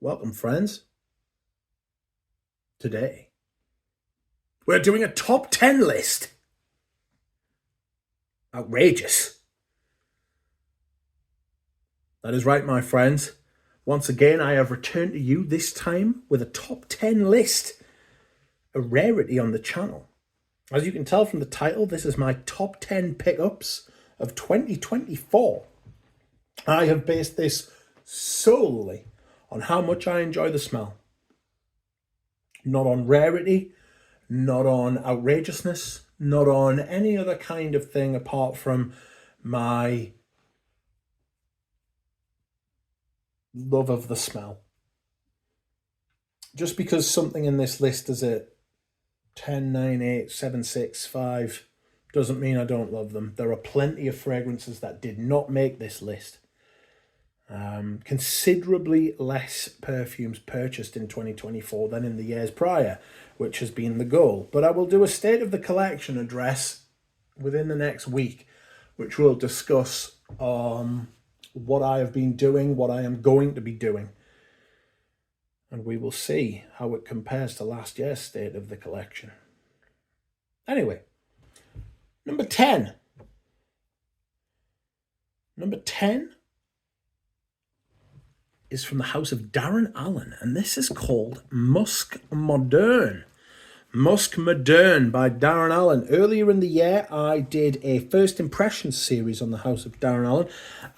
Welcome, friends. Today, we're doing a top 10 list. Outrageous. That is right, my friends. Once again, I have returned to you, this time with a top 10 list. A rarity on the channel. As you can tell from the title, this is my top 10 pickups of 2024. I have based this solely on how much I enjoy the smell. Not on rarity, not on outrageousness, not on any other kind of thing apart from my love of the smell. Just because something in this list is at 10, 9, 8, 7, 6, 5 doesn't mean I don't love them. There are plenty of fragrances that did not make this list. Considerably less perfumes purchased in 2024 than in the years prior, which has been the goal. But I will do a state of the collection address within the next week, which will discuss what I have been doing, what I am going to be doing. And we will see how it compares to last year's state of the collection. Anyway, number 10. Number 10 is from the house of Darren Allen, and this is called Musk Moderne. Musk Moderne by Darren Allen. Earlier in the year, I did a first impressions series on the house of Darren Allen,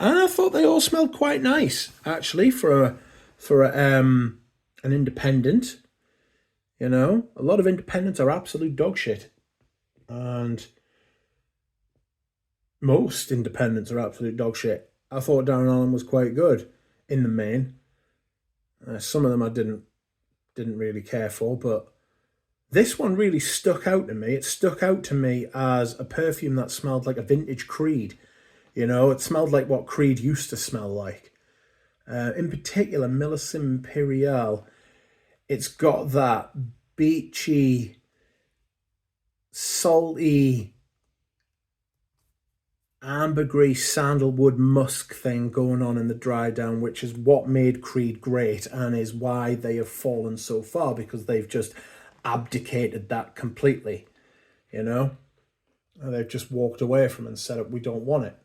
and I thought they all smelled quite nice, actually, for an independent. You know, a lot of independents are absolute dog shit, and most independents are absolute dog shit. I thought Darren Allen was quite good in the main. Some of them I didn't really care for, but this one really stuck out to me. It stuck out to me as a perfume that smelled like a vintage Creed. You know, it smelled like what Creed used to smell like. In particular, Millicent Imperial. It's got that beachy, salty, ambergris, sandalwood, musk thing going on in the dry down, which is what made Creed great and is why they have fallen so far, because they've just abdicated that completely, you know, and they've just walked away from it and said, we don't want it.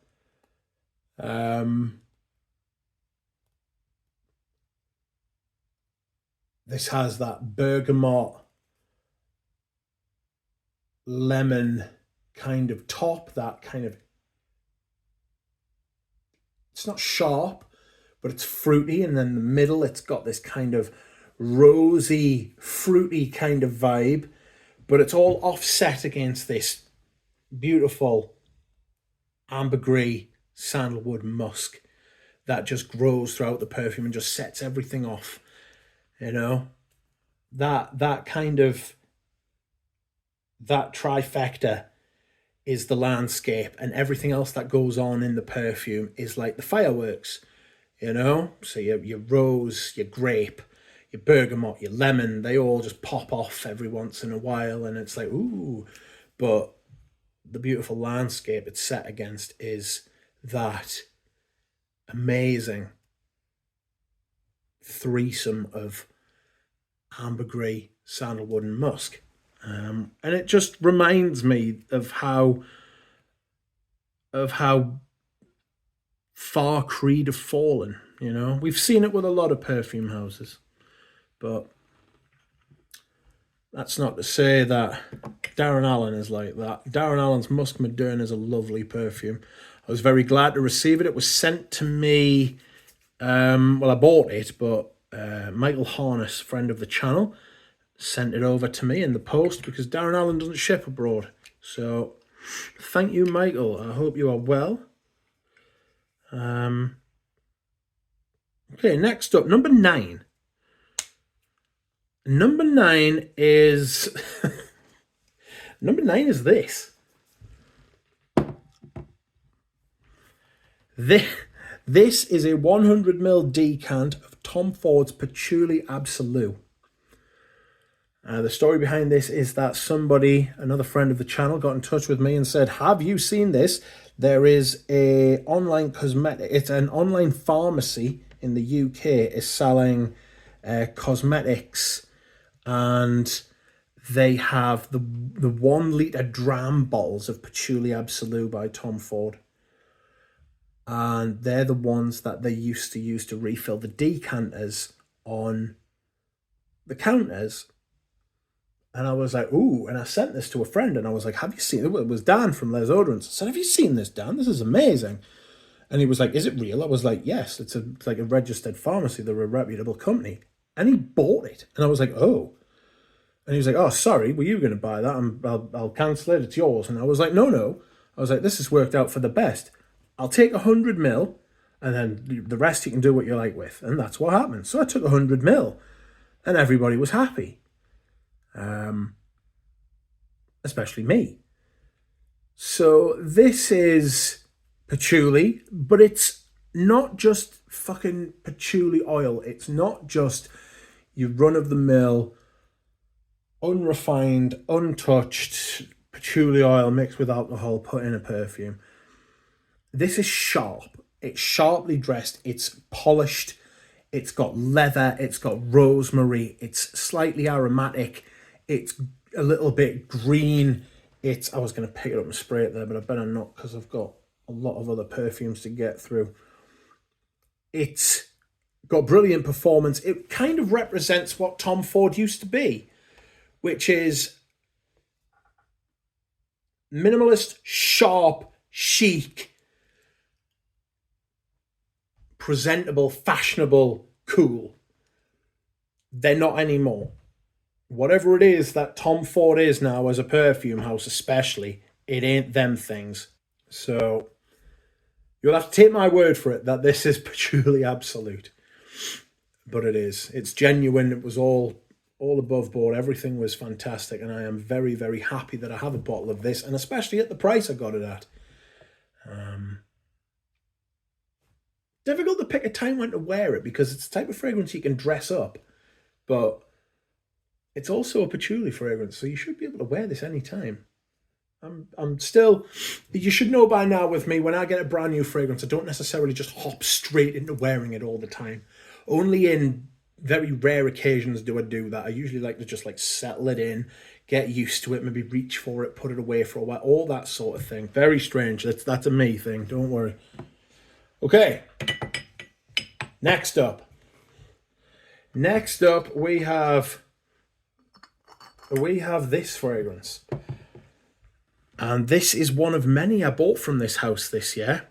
This has that bergamot, lemon kind of top, that kind of, it's not sharp, but it's fruity, and then in the middle it's got this kind of rosy, fruity kind of vibe, but it's all offset against this beautiful ambergris sandalwood musk that just grows throughout the perfume and just sets everything off. You know, that kind of, that trifecta is the landscape, and everything else that goes on in the perfume is like the fireworks, you know? So your rose, your grape, your bergamot, your lemon, they all just pop off every once in a while, and it's like, ooh. But the beautiful landscape it's set against is that amazing threesome of ambergris, sandalwood, and musk. And it just reminds me of how far Creed have fallen. You know, we've seen it with a lot of perfume houses, but that's not to say that Darren Allen is like that. Darren Allen's Musk Moderne is a lovely perfume. I was very glad to receive it. It was sent to me. Well, I bought it, but Michael Harness, friend of the channel, sent it over to me in the post because Darren Allen doesn't ship abroad. So thank you, Michael. I hope you are well. Okay, next up, number 9. Number 9 is number 9 is this. This is a 100ml decant of Tom Ford's Patchouli Absolute. The story behind this is that somebody, another friend of the channel, got in touch with me and said, have you seen this? There is a online cosmetic, it's an online pharmacy in the UK is selling cosmetics, and they have the 1 litre dram bottles of Patchouli Absolu by Tom Ford. And they're the ones that they used to use to refill the decanters on the counters. And I was like, ooh, and I sent this to a friend, and I was like, have you seen it? It was Dan from Les Odorants. I said, have you seen this, Dan? This is amazing. And he was like, is it real? I was like, yes, it's like a registered pharmacy. They're a reputable company. And he bought it. And I was like, oh. And he was like, oh, sorry, were you going to buy that? I'll cancel it. It's yours. And I was like, no. I was like, this has worked out for the best. I'll take 100 ml, and then the rest you can do what you like with. And that's what happened. So I took 100 ml, and everybody was happy. Especially me. So this is patchouli, but it's not just fucking patchouli oil. It's not just your run-of-the-mill, unrefined, untouched patchouli oil mixed with alcohol put in a perfume. This is sharp. It's sharply dressed. It's polished. It's got leather. It's got rosemary. It's slightly aromatic. It's a little bit green. I was going to pick it up and spray it there, but I better not because I've got a lot of other perfumes to get through. It's got brilliant performance. It kind of represents what Tom Ford used to be, which is minimalist, sharp, chic, presentable, fashionable, cool. They're not anymore. Whatever it is that Tom Ford is now as a perfume house especially, it ain't them things. So you'll have to take my word for it that this is Patchouli Absolute. But it is. It's genuine. It was all above board. Everything was fantastic, and I am very, very happy that I have a bottle of this, and especially at the price I got it at. Difficult to pick a time when to wear it because it's the type of fragrance you can dress up, but it's also a patchouli fragrance, so you should be able to wear this anytime. I'm still, you should know by now with me, when I get a brand new fragrance, I don't necessarily just hop straight into wearing it all the time. Only in very rare occasions do I do that. I usually like to just settle it in, get used to it, maybe reach for it, put it away for a while, all that sort of thing. Very strange. That's a me thing, don't worry. Okay. Next up we have this fragrance. And this is one of many I bought from this house this year.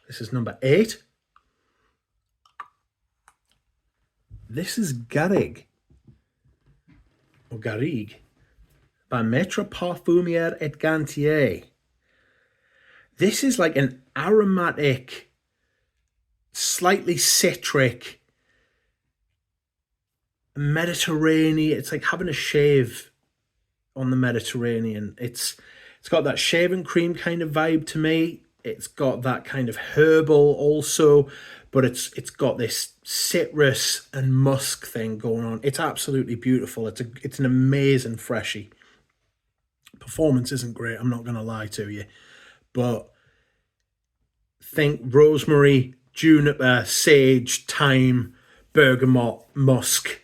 This is number 8. This is Garrigue, or Garrigue, by Metrum Parfumier et Gantier. This is like an aromatic, slightly citric, Mediterranean. It's like having a shave on the Mediterranean. It's got that shaving cream kind of vibe to me. It's got that kind of herbal also, but it's got this citrus and musk thing going on. It's absolutely beautiful. It's an amazing freshie. Performance isn't great, I'm not going to lie to you, but think rosemary, juniper, sage, thyme, bergamot, musk,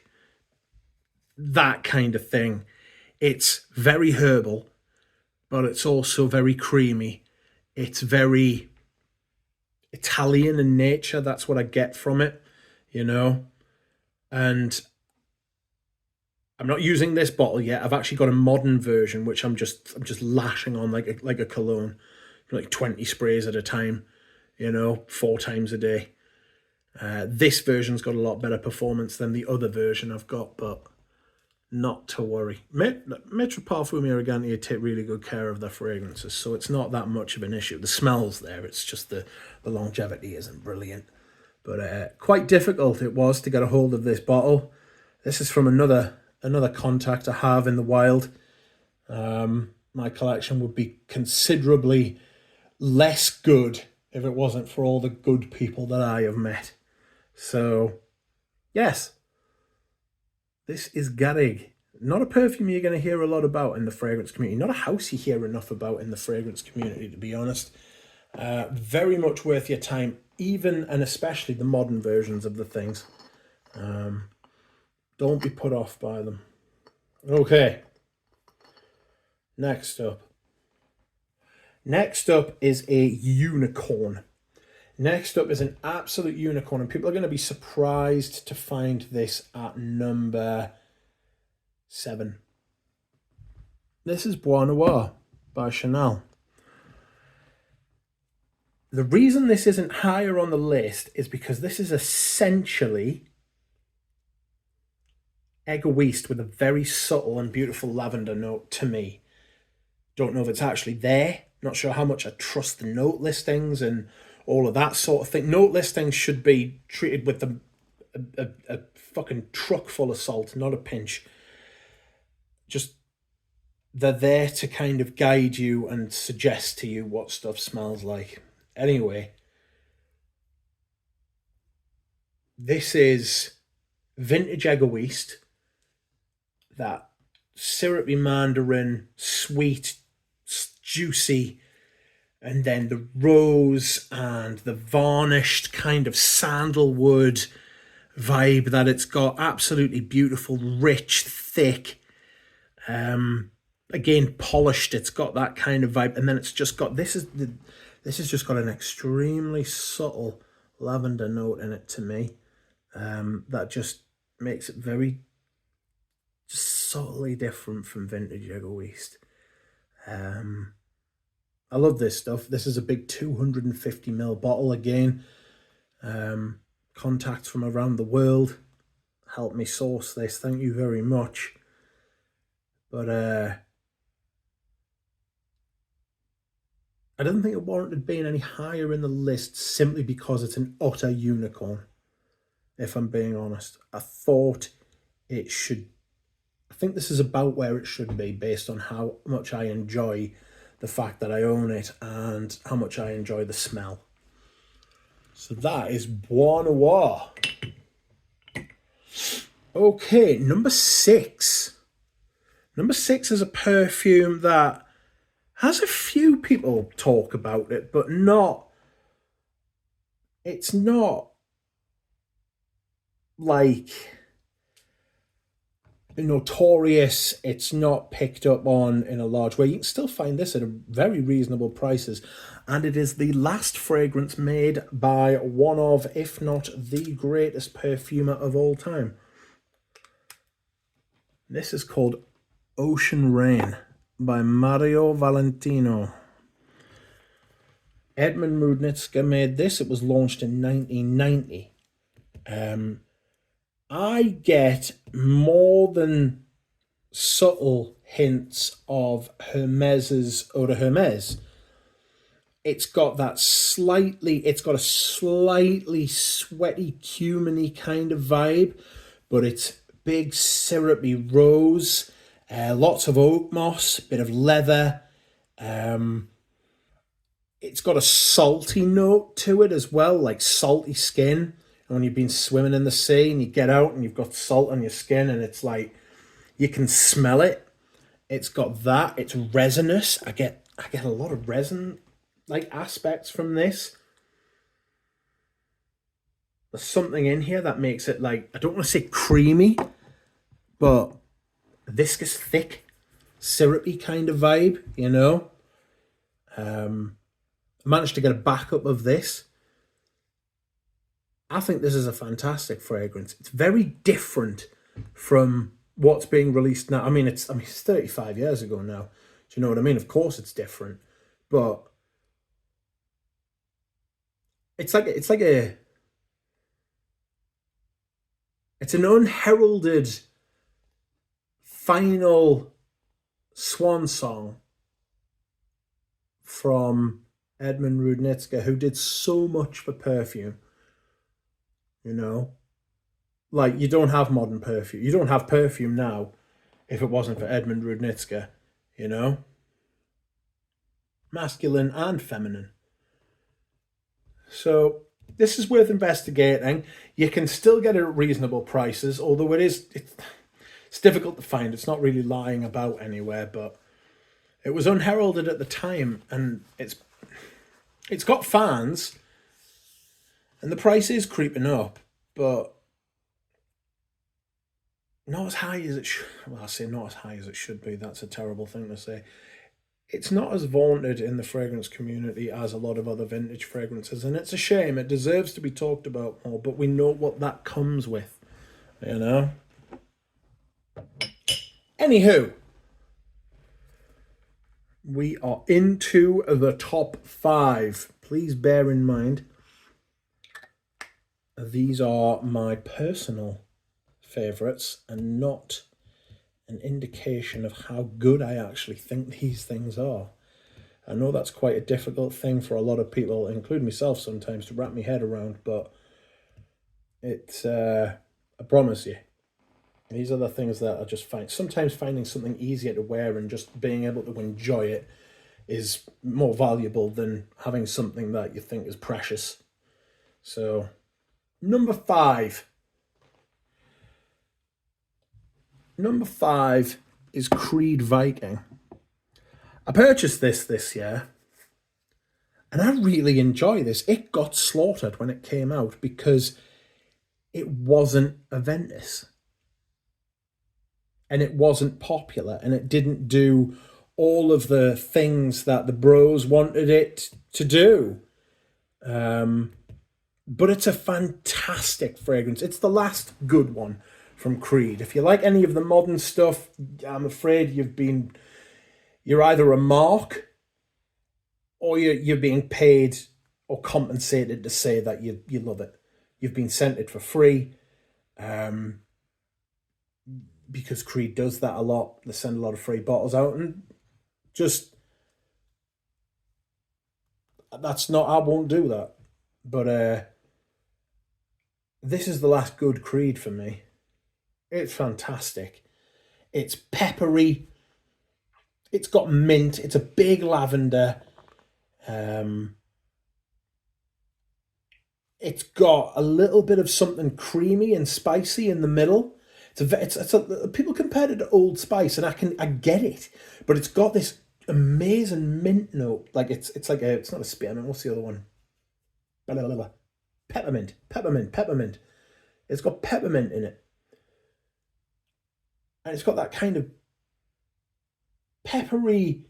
that kind of thing. It's very herbal, but it's also very creamy. It's very Italian in nature. That's what I get from it, you know. And I'm not using this bottle yet. I've actually got a modern version, which I'm just lashing on like a cologne, like 20 sprays at a time, you know, 4 times a day. This version's got a lot better performance than the other version I've got, but not to worry. Metrum Parfumier et Gantier take really good care of their fragrances, so it's not that much of an issue. The smell's there, it's just the longevity isn't brilliant. But quite difficult it was to get a hold of this bottle. This is from another contact I have in the wild. My collection would be considerably less good if it wasn't for all the good people that I have met. So, yes. This is Garrigue. Not a perfume you're going to hear a lot about in the fragrance community. Not a house you hear enough about in the fragrance community, to be honest. Very much worth your time, even and especially the modern versions of the things. Don't be put off by them. Okay. Next up. Next up is a unicorn. Next up is an absolute unicorn, and people are going to be surprised to find this at number 7. This is Bois Noir by Chanel. The reason this isn't higher on the list is because this is essentially Egoist with a very subtle and beautiful lavender note to me. Don't know if it's actually there. Not sure how much I trust the note listings and all of that sort of thing. Note listings should be treated with a fucking truck full of salt, not a pinch. Just, they're there to kind of guide you and suggest to you what stuff smells like. Anyway, this is vintage Egoist, that syrupy mandarin, sweet, juicy, and then the rose and the varnished kind of sandalwood vibe that it's got. Absolutely beautiful, rich, thick, again polished. It's got that kind of vibe, and then it's just got this has just got an extremely subtle lavender note in it to me, that just makes it very just subtly different from vintage Egoist. I love this stuff. This is a big 250ml bottle again. Contacts from around the world helped me source this. Thank you very much. But I don't think it warranted being any higher in the list simply because it's an utter unicorn, if I'm being honest. I thought it should... I think this is about where it should be based on how much I enjoy the fact that I own it and how much I enjoy the smell. So that is Bois Noir. Okay, number 6. Number 6 is a perfume that has a few people talk about it, but not... It's not like notorious. It's not picked up on in a large way. You can still find this at a very reasonable prices, and it is the last fragrance made by one of, if not the greatest perfumer of all time. This is called Ocean Rain by Mario Valentino. Edmund Rudnitska made this. It was launched in 1990. I get more than subtle hints of Hermes's Eau de Hermes. It's got a slightly sweaty, cuminy kind of vibe, but it's big, syrupy rose, lots of oak moss, a bit of leather. It's got a salty note to it as well, like salty skin. And when you've been swimming in the sea and you get out and you've got salt on your skin and it's like, you can smell it. It's got that. It's resinous. I get a lot of resin like aspects from this. There's something in here that makes it like, I don't want to say creamy, but viscous, thick, syrupy kind of vibe, you know. I managed to get a backup of this. I think this is a fantastic fragrance. It's very different from what's being released now. I mean, it's 35 years ago now. Do you know what I mean? Of course it's different, but it's an unheralded final swan song from Edmund Rudnitska, who did so much for perfume. You know, like, you don't have modern perfume. You don't have perfume now if it wasn't for Edmund Rudnitska, you know? Masculine and feminine. So this is worth investigating. You can still get it at reasonable prices, although it's difficult to find. It's not really lying about anywhere, but it was unheralded at the time, and it's got fans, and the price is creeping up, but not as high as it should. Well, I say not as high as it should be. That's a terrible thing to say. It's not as vaunted in the fragrance community as a lot of other vintage fragrances, and it's a shame. It deserves to be talked about more, but we know what that comes with, you know? Anywho, we are into the top 5. Please bear in mind, these are my personal favourites and not an indication of how good I actually think these things are. I know that's quite a difficult thing for a lot of people, including myself sometimes, to wrap my head around, but it's, I promise you, these are the things that I just find. Sometimes finding something easier to wear and just being able to enjoy it is more valuable than having something that you think is precious. So, number 5. Number 5 is Creed Viking. I purchased this year, and I really enjoy this. It got slaughtered when it came out because it wasn't Aventus. And it wasn't popular, and it didn't do all of the things that the bros wanted it to do. But it's a fantastic fragrance. It's the last good one from Creed. If you like any of the modern stuff, I'm afraid you're either a mark or you're being paid or compensated to say that you love it. You've been sent it for free. Because Creed does that a lot. They send a lot of free bottles out, and just that's not, I won't do that. But this is the last good Creed for me. It's fantastic. It's peppery. It's got mint. It's a big lavender. It's got a little bit of something creamy and spicy in the middle. People compared it to Old Spice, and I get it, but it's got this amazing mint note. Like it's not a spearmint. What's the other one? Peppermint. It's got peppermint in it, and it's got that kind of peppery,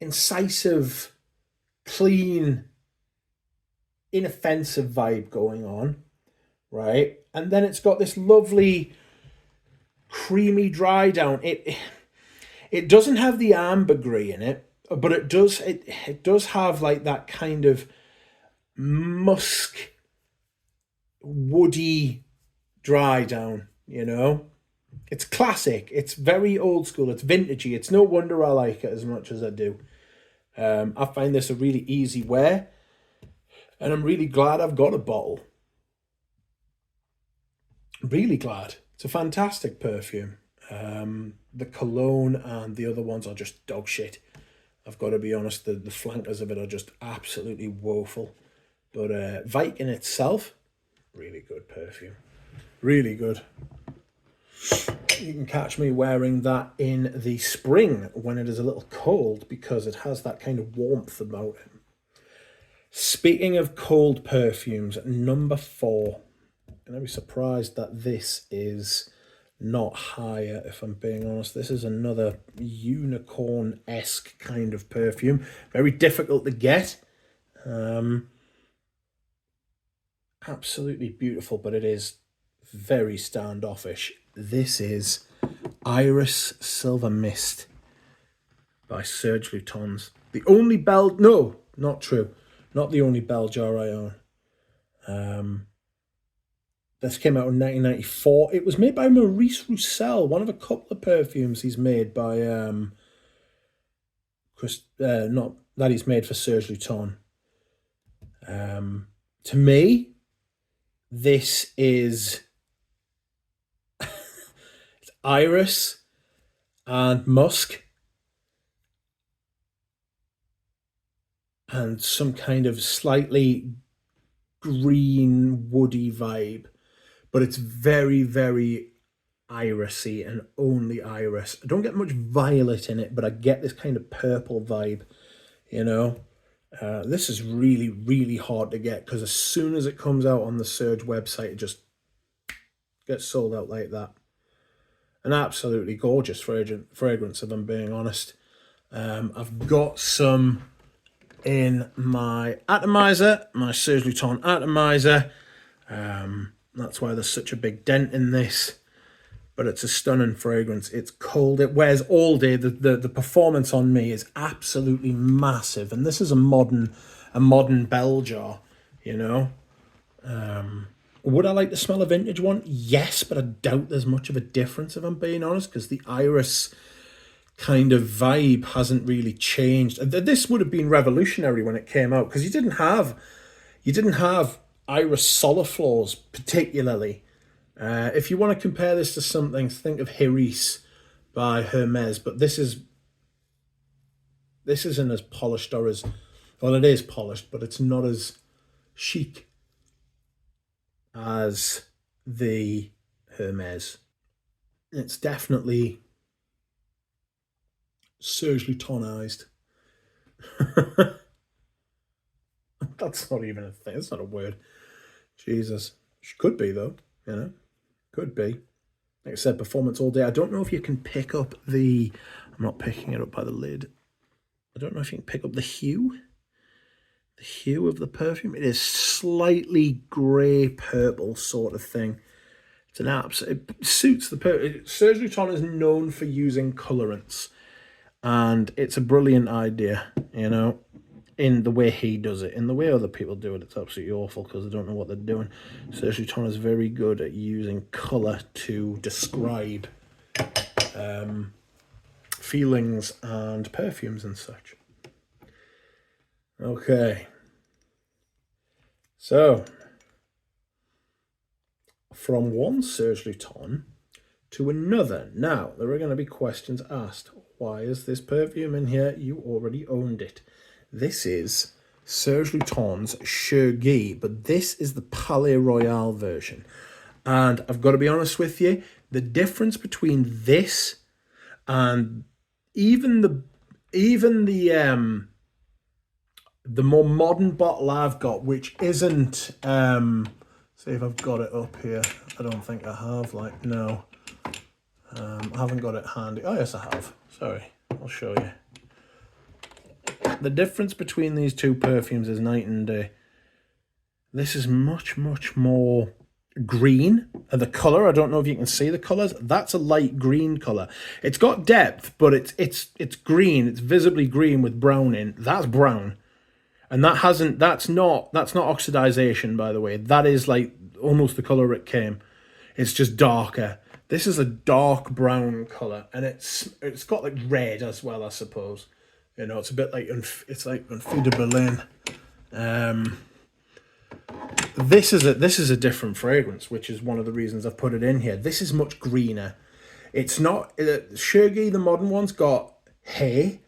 incisive, clean, inoffensive vibe going on, right? And then it's got this lovely creamy dry down. It doesn't have the ambergris in it, but it does have like that kind of musk, woody dry down, you know? It's classic. It's very old school. It's vintagey. It's no wonder I like it as much as I do. I find this a really easy wear, and I'm really glad I've got a bottle. Really glad. It's a fantastic perfume. The cologne and the other ones are just dog shit. I've got to be honest, the flankers of it are just absolutely woeful. But Viking itself, really good perfume. Really good. You can catch me wearing that in the spring when it is a little cold because it has that kind of warmth about it. Speaking of cold perfumes, number 4. And I'd be surprised that this is not higher, if I'm being honest. This is another unicorn-esque kind of perfume. Very difficult to get. Absolutely beautiful, but it is very standoffish. This is Iris Silver Mist by Serge Lutens. The only bell... No, not true. Not the only bell jar I own. This came out in 1994. It was made by Maurice Roussel, one of a couple of perfumes he's made by... not that he's made for Serge Lutens. To me, this is... it's iris and musk and some kind of slightly green woody vibe, but it's very, very irisy and only iris. I don't get much violet in it, but I get this kind of purple vibe, you know. This is really, really hard to get because as soon as it comes out on the Serge website, it just Gets sold out like that. An absolutely gorgeous fragrance, if I'm being honest. I've got some in my atomizer, my Serge Lutens atomizer. That's why there's such a big dent in this. But it's a stunning fragrance. It's cold. It wears all day. The performance on me is absolutely massive. And this is a modern bell jar, you know. Would I like to smell a vintage one? Yes, but I doubt there's much of a difference, if I'm being honest, because the iris kind of vibe hasn't really changed. This would have been revolutionary when it came out, because you didn't have iris soliflors particularly. If you want to compare this to something, think of Hermes by Hermes, but this isn't as polished, or as, well, it is polished, but it's not as chic as the Hermes. It's definitely Serge Lutenized. That's not even a thing. It's not a word. Jesus. Could be, though. You know? Could be. Like I said, performance all day. I don't know if you can pick up the... I'm not picking it up by the lid. I don't know if you can pick up the hue. The hue of the perfume. It is slightly grey purple sort of thing. It's an absolute... It suits the perfume. Serge Lutens is known for using colorants. And it's a brilliant idea, you know, in the way he does it. In the way other people do it, it's absolutely awful because they don't know what they're doing. Serge Lutens is very good at using colour to describe feelings and perfumes and such. Okay. So, from one Serge Lutens to another. Now, there are going to be questions asked. Why is this perfume in here? You already owned it. This is Serge Lutens Serge, but this is the Palais Royal version. And I've got to be honest with you, the difference between this and even the more modern bottle I've got, which isn't see if I've got it up here. I don't think I have, like, no. I haven't got it handy. Oh, yes, I have. Sorry, I'll show you. The difference between these two perfumes is night and day. This is much, much more green. And the colour, I don't know if you can see the colours. That's a light green colour. It's got depth, but it's green. It's visibly green with brown in. That's brown. And that's not oxidization, by the way. That is like almost the colour it came. It's just darker. This is a dark brown colour, and it's got like red as well, I suppose. You know, it's a bit like it's like Unfit de Berlin. This is a different fragrance, which is one of the reasons I've put it in here. This is much greener. It's not Serge, the modern one's got hay.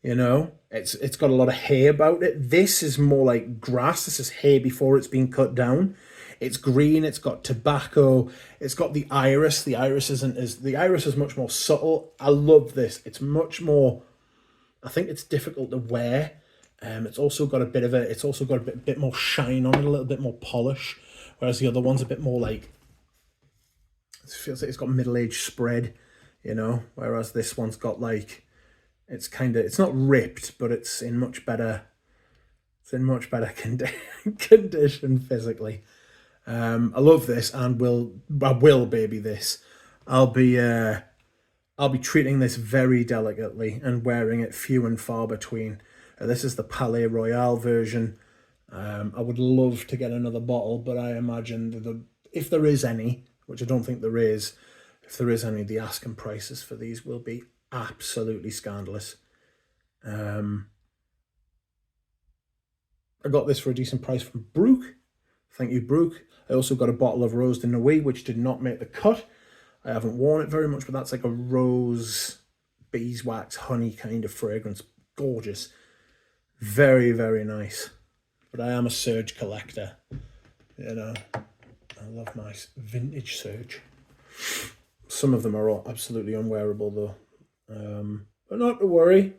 You know, it's got a lot of hay about it. This is more like grass. This is hay before it's been cut down. It's green. It's got tobacco. It's got the iris. The iris is much more subtle. I love this. It's much more. I think it's difficult to wear. It's also got a bit more shine on it, a little bit more polish. Whereas the other one's a bit more like. It feels like it's got middle-aged spread, you know. Whereas this one's got like. It's not ripped, but it's in much better. It's in much better condition physically. I love this, and I will baby this. I'll be treating this very delicately and wearing it few and far between. This is the Palais Royal version. I would love to get another bottle, but I imagine if there is any, which I don't think there is, if there is any, the asking prices for these will be absolutely scandalous. I got this for a decent price from Brooke. Thank you, Brooke. I also got a bottle of Rose de Nuit, which did not make the cut. I haven't worn it very much, but that's like a rose, beeswax, honey kind of fragrance. Gorgeous. Very, very nice. But I am a Serge collector. You know, I love my vintage Serge. Some of them are all absolutely unwearable, though. But not to worry.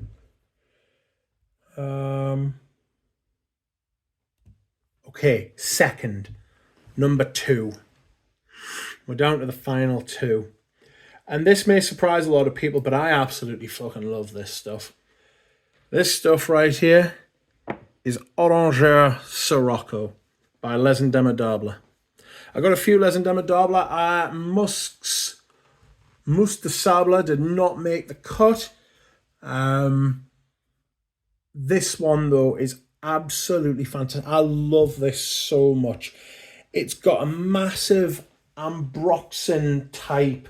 Okay, number two. We're down to the final two. And this may surprise a lot of people, but I absolutely fucking love this stuff. This stuff right here is Orangeur Sirocco by Les Indomptables. I got a few Les Indomptables. Mousse de Sable did not make the cut. This one, though, is absolutely fantastic. I love this so much. It's got a massive ambroxan type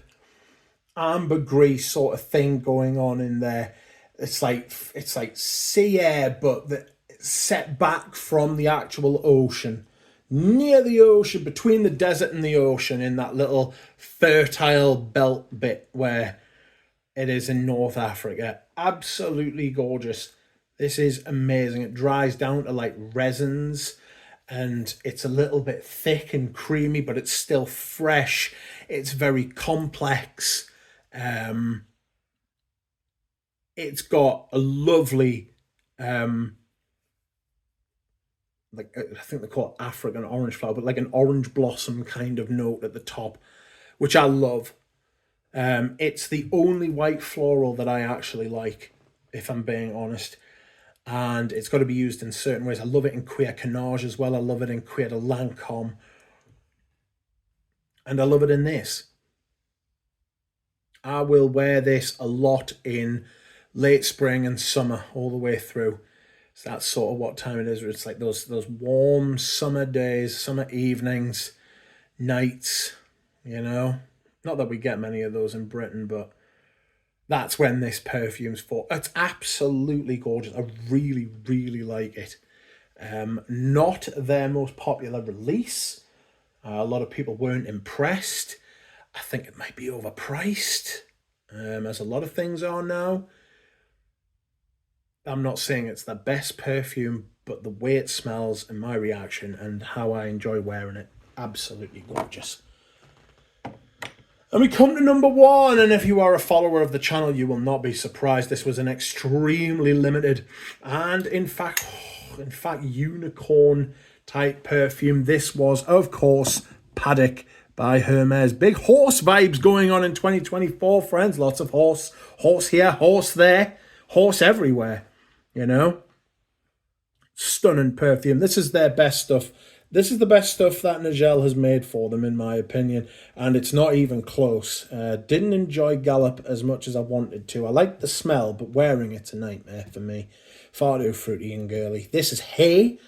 ambergris sort of thing going on in there. It's like sea air, but set back from the actual ocean, near the ocean, between the desert and the ocean, in that little fertile belt bit where it is in North Africa. Absolutely gorgeous. This is amazing. It dries down to like resins, and it's a little bit thick and creamy, but it's still fresh. It's very complex. It's got a lovely, like I think they call it African orange flower, but like an orange blossom kind of note at the top, which I love. It's the only white floral that I actually like, if I'm being honest. And it's got to be used in certain ways. I love it in Cuir Canage as well. I love it in Cuir de Lancôme. And I love it in this. I will wear this a lot in late spring and summer, all the way through. So that's sort of what time it is. It's like those warm summer days, summer evenings, nights, you know. Not that we get many of those in Britain, but that's when this perfume's for. It's absolutely gorgeous. I really, really like it. Not their most popular release. A lot of people weren't impressed. I think it might be overpriced, as a lot of things are now. I'm not saying it's the best perfume, but the way it smells and my reaction and how I enjoy wearing it, absolutely gorgeous. And we come to number one, and if you are a follower of the channel, you will not be surprised. This was an extremely limited and, in fact, unicorn type perfume. This was, of course, Paddock by Hermes. Big horse vibes going on in 2024, friends. Lots of horse here, horse there, horse everywhere, you know. Stunning perfume. This is their best stuff. This is the best stuff that Nigel has made for them, in my opinion, and it's not even close. Didn't enjoy Gallop as much as I wanted to. I liked the smell, but wearing it's a nightmare for me. Far too fruity and girly. This is hay.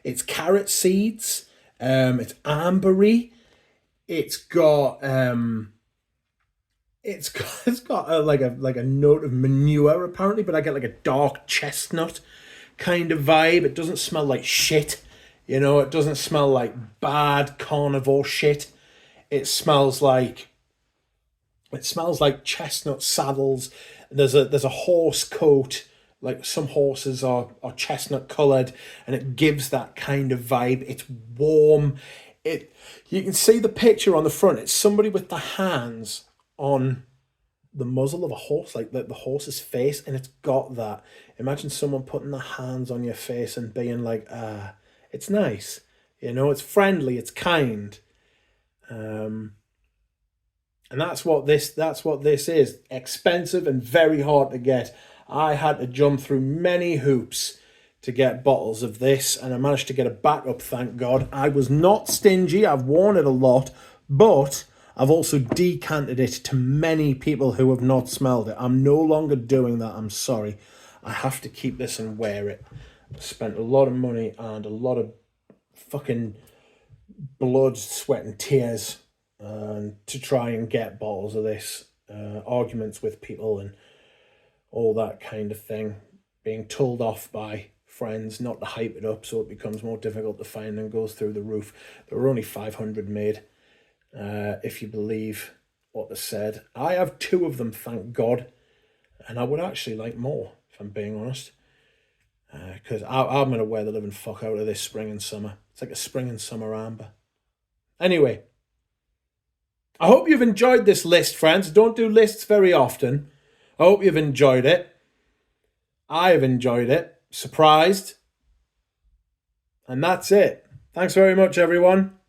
It's carrot seeds. It's ambery. It's got a note of manure apparently, but I get like a dark chestnut kind of vibe. It doesn't smell like shit. You know, it doesn't smell like bad carnivore shit. It smells like chestnut saddles. There's a horse coat. Like some horses are chestnut coloured, and it gives that kind of vibe. It's warm. You can see the picture on the front. It's somebody with the hands on the muzzle of a horse, like the horse's face, and it's got that. Imagine someone putting their hands on your face and being like, it's nice, you know, it's friendly, it's kind, and that's what this is. Expensive and very hard to get. I had to jump through many hoops to get bottles of this, and I managed to get a backup, thank God. I was not stingy. I've worn it a lot, but I've also decanted it to many people who have not smelled it. I'm no longer doing that. I'm sorry. I have to keep this and wear it. Spent a lot of money and a lot of fucking blood, sweat and tears to try and get bottles of this. Arguments with people and all that kind of thing. Being told off by friends not to hype it up so it becomes more difficult to find and goes through the roof. There were only 500 made, if you believe what they said. I have 2 of them, thank God. And I would actually like more, if I'm being honest. Because I'm going to wear the living fuck out of this spring and summer. It's like a spring and summer amber. Anyway, I hope you've enjoyed this list, friends. Don't do lists very often. I hope you've enjoyed it. I have enjoyed it. Surprised. And that's it. Thanks very much, everyone.